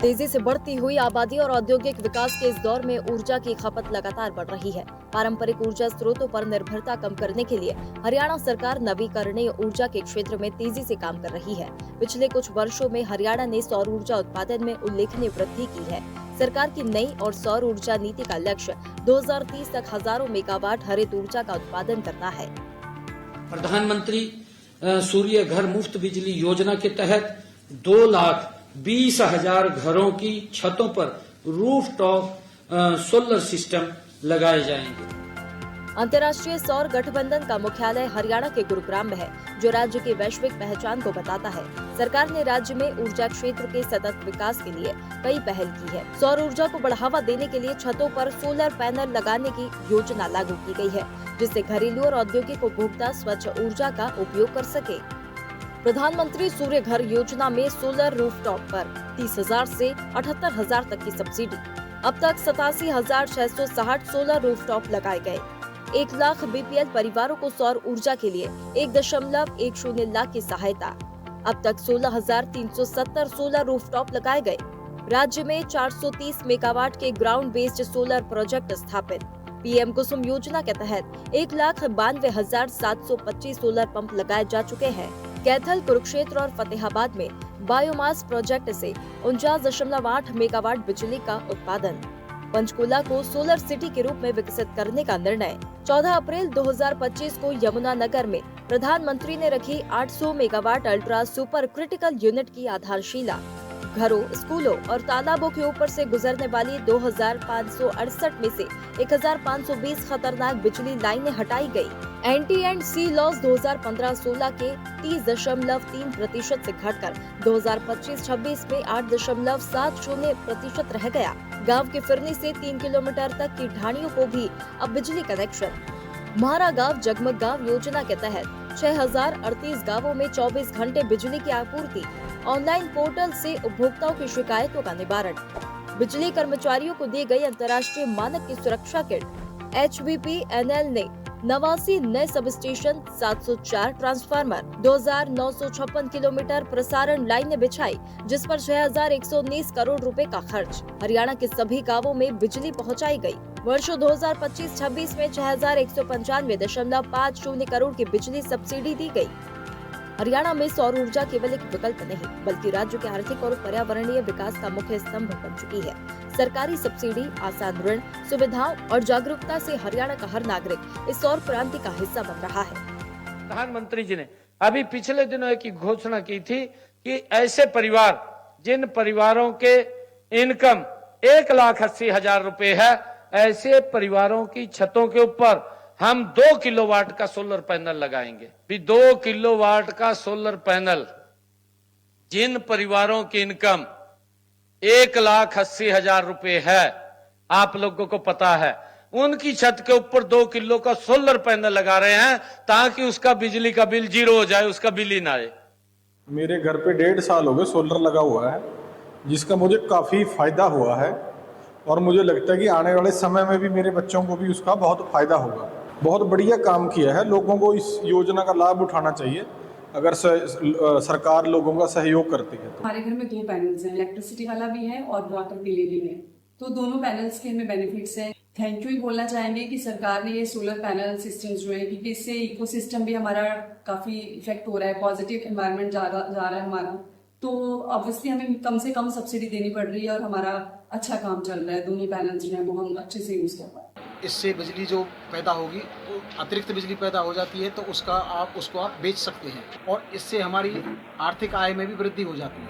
तेजी से बढ़ती हुई आबादी और औद्योगिक विकास के इस दौर में ऊर्जा की खपत लगातार बढ़ रही है। पारंपरिक ऊर्जा स्रोतों पर निर्भरता कम करने के लिए हरियाणा सरकार नवीकरणीय ऊर्जा के क्षेत्र में तेजी से काम कर रही है। पिछले कुछ वर्षों में हरियाणा ने सौर ऊर्जा उत्पादन में उल्लेखनीय वृद्धि की है। सरकार की नई और सौर ऊर्जा नीति का लक्ष्य 2030 तक हजारों मेगावाट हरित ऊर्जा का उत्पादन करना है। प्रधानमंत्री सूर्य घर मुफ्त बिजली योजना के तहत 2,20,000 घरों की छतों पर रूफटॉप सोलर सिस्टम लगाए जाएंगे। अंतर्राष्ट्रीय सौर गठबंधन का मुख्यालय हरियाणा के गुरुग्राम में है, जो राज्य की वैश्विक पहचान को बताता है। सरकार ने राज्य में ऊर्जा क्षेत्र के सतत विकास के लिए कई पहल की है। सौर ऊर्जा को बढ़ावा देने के लिए छतों पर सोलर पैनल लगाने की योजना लागू की गई है, जिससे घरेलू और औद्योगिक उपभोक्ता स्वच्छ ऊर्जा का उपयोग कर सके। प्रधानमंत्री सूर्य घर योजना में सोलर रूफटॉप पर 30,000 से 78,000 तक की सब्सिडी। अब तक 87,660 सोलर रूफटॉप लगाए गए। 1 लाख बीपीएल परिवारों को सौर ऊर्जा के लिए 1.10 लाख की सहायता। अब तक 16,370 सोलर रूफटॉप लगाए गए। राज्य में 430 मेगावाट के ग्राउंड बेस्ड सोलर प्रोजेक्ट स्थापित। पीएम कुसुम योजना के तहत 1,92,725 सोलर पंप लगाए जा चुके हैं। कैथल, कुरुक्षेत्र और फतेहाबाद में बायोमास प्रोजेक्ट से 49.8 मेगावाट बिजली का उत्पादन। पंचकुला को सोलर सिटी के रूप में विकसित करने का निर्णय। 14 अप्रैल 2025 को यमुनानगर में प्रधानमंत्री ने रखी 800 megawatt ultra super critical unit की आधारशिला। घरों, स्कूलों और तालाबों के ऊपर से गुजरने वाली 2,568 में से 1,520 खतरनाक बिजली लाइनें हटाई गई। NT&C लॉस 2015-16 के 30.3% से घटकर 2025-26 में 8.70% रह गया। गांव के फिरनी से 3 किलोमीटर तक की ढाणियों को भी अब बिजली कनेक्शन। म्हारा गांव जगमग गांव योजना के तहत 6,038 गांवों में 24 घंटे बिजली की आपूर्ति। ऑनलाइन पोर्टल से उपभोक्ताओं की शिकायतों का निवारण। बिजली कर्मचारियों को दी गई अंतर्राष्ट्रीय मानक की सुरक्षा किट। HBPNL ने 89 नए सब स्टेशन, 704 ट्रांसफार्मर, 2,956 किलोमीटर प्रसारण लाइनें बिछाई, जिस पर 6,119 करोड़ रुपए का खर्च। हरियाणा के सभी गांवों में बिजली पहुंचाई गई। वर्षों 2025-26 में 6,195.50 करोड़ की बिजली सब्सिडी दी गई। हरियाणा में सौर ऊर्जा केवल एक विकल्प नहीं, बल्कि राज्य के आर्थिक और पर्यावरणीय विकास का मुख्य स्तंभ बन चुकी है। सरकारी सब्सिडी, आसान ऋण, सुविधाओं और जागरूकता से हरियाणा का हर नागरिक इस सौर क्रांति का हिस्सा बन रहा है। प्रधानमंत्री जी ने अभी पिछले दिनों एक घोषणा की थी कि ऐसे परिवार जिन परिवारों के इनकम 1,80,000 रुपए है, ऐसे परिवारों की छतों के ऊपर हम 2 किलोवाट का सोलर पैनल लगाएंगे। भी 2 किलोवाट का सोलर पैनल जिन परिवारों की इनकम 1,80,000 रुपए है, आप लोगों को पता है, उनकी छत के ऊपर 2 किलो का सोलर पैनल लगा रहे हैं ताकि उसका बिजली का बिल 0 हो जाए, उसका बिल ही ना आए। मेरे घर पे 1.5 साल हो गए सोलर लगा हुआ है, जिसका मुझे काफी फायदा हुआ है और मुझे लगता है कि आने वाले समय में भी मेरे बच्चों को भी उसका बहुत फायदा होगा। बहुत बढ़िया काम किया है। लोगों को इस योजना का लाभ उठाना चाहिए अगर सरकार लोगों का सहयोग करती है तो। हमारे घर में 2 पैनल्स हैं, इलेक्ट्रिसिटी वाला भी है और वाटर के लिए भी है, तो दोनों पैनल्स के हमें बेनिफिट्स हैं। थैंक यू बोलना चाहेंगे कि सरकार ने ये सोलर पैनल सिस्टम जो है, क्योंकि इससे इकोसिस्टम भी हमारा काफी इफेक्ट हो रहा है, पॉजिटिव एनवायरनमेंट जा रहा है हमारा, तो ऑब्वियसली हमें कम से कम सब्सिडी देनी पड़ रही है और हमारा अच्छा काम चल रहा है। दोनों पैनल्स जो है वो हम अच्छे से यूज कर पाए। इससे बिजली जो पैदा होगी, अतिरिक्त बिजली पैदा हो जाती है तो उसको आप बेच सकते हैं और इससे हमारी आर्थिक आय में भी वृद्धि हो जाती है।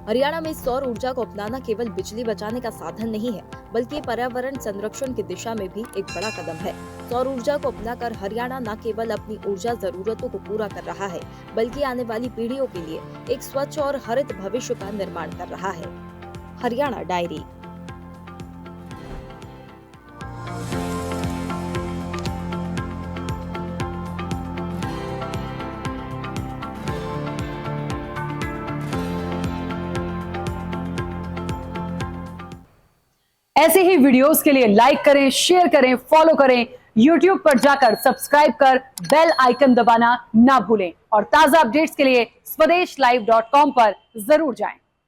हरियाणा में सौर ऊर्जा को अपनाना केवल बिजली बचाने का साधन नहीं है, बल्कि पर्यावरण संरक्षण की दिशा में भी एक बड़ा कदम है। सौर ऊर्जा को अपनाकर हरियाणा न केवल अपनी ऊर्जा जरूरतों को पूरा कर रहा है, बल्कि आने वाली पीढ़ियों के लिए एक स्वच्छ और हरित भविष्य का निर्माण कर रहा है। हरियाणा डायरी। ऐसे ही वीडियोस के लिए लाइक करें, शेयर करें, फॉलो करें। YouTube पर जाकर सब्सक्राइब कर बेल आइकन दबाना ना भूलें और ताजा अपडेट्स के लिए swedeshlive.com पर जरूर जाएं।